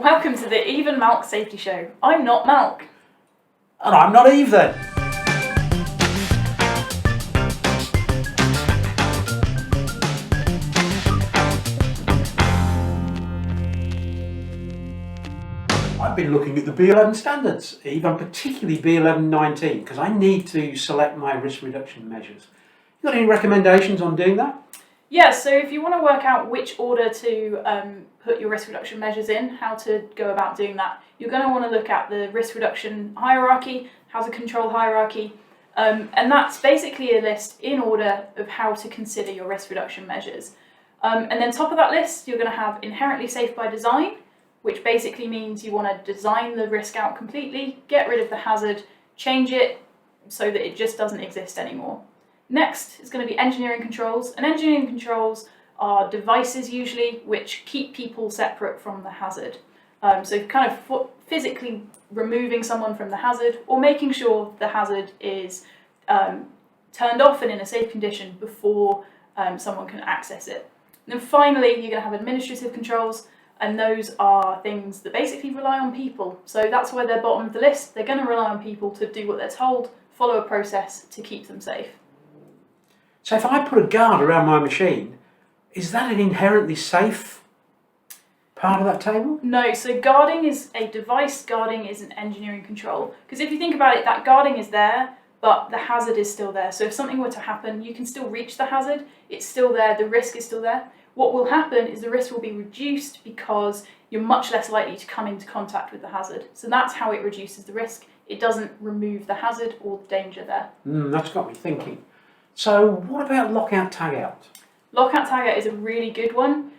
Welcome to the Eve and Malk Safety Show. I'm not Malk. And I'm not Eve then. I've been looking at the B11 standards, Eve, and particularly B11-19, because I need to select my risk reduction measures. You got any recommendations on doing that? Yeah, so if you want to work out which order to put your risk reduction measures in, how to go about doing that, you're going to want to look at the risk reduction hierarchy, how to control hierarchy, and that's basically a list in order of how to consider your risk reduction measures. And then top of that list, you're going to have inherently safe by design, which basically means you want to design the risk out completely, get rid of the hazard, change it so that it just doesn't exist anymore. Next is going to be engineering controls, and engineering controls are devices usually which keep people separate from the hazard. So kind of physically removing someone from the hazard or making sure the hazard is turned off and in a safe condition before someone can access it. And then finally, you're going to have administrative controls, and those are things that basically rely on people. So that's why they're bottom of the list. They're going to rely on people to do what they're told, follow a process to keep them safe. So if I put a guard around my machine, is that an inherently safe part of that table? No, so guarding is a device, guarding is an engineering control. Because if you think about it, that guarding is there, but the hazard is still there. So if something were to happen, you can still reach the hazard, it's still there, the risk is still there. What will happen is the risk will be reduced because you're much less likely to come into contact with the hazard. So that's how it reduces the risk. It doesn't remove the hazard or the danger there. That's got me thinking. So what about lockout tagout? Lockout tagout is a really good one.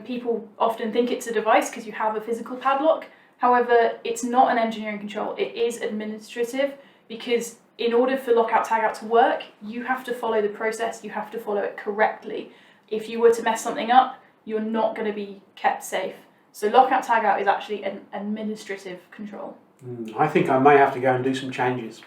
People often think it's a device because you have a physical padlock. However, it's not an engineering control. It is administrative because in order for lockout tagout to work, you have to follow the process, you have to follow it correctly. If you were to mess something up, you're not going to be kept safe. So lockout tagout is actually an administrative control. I think I may have to go and do some changes.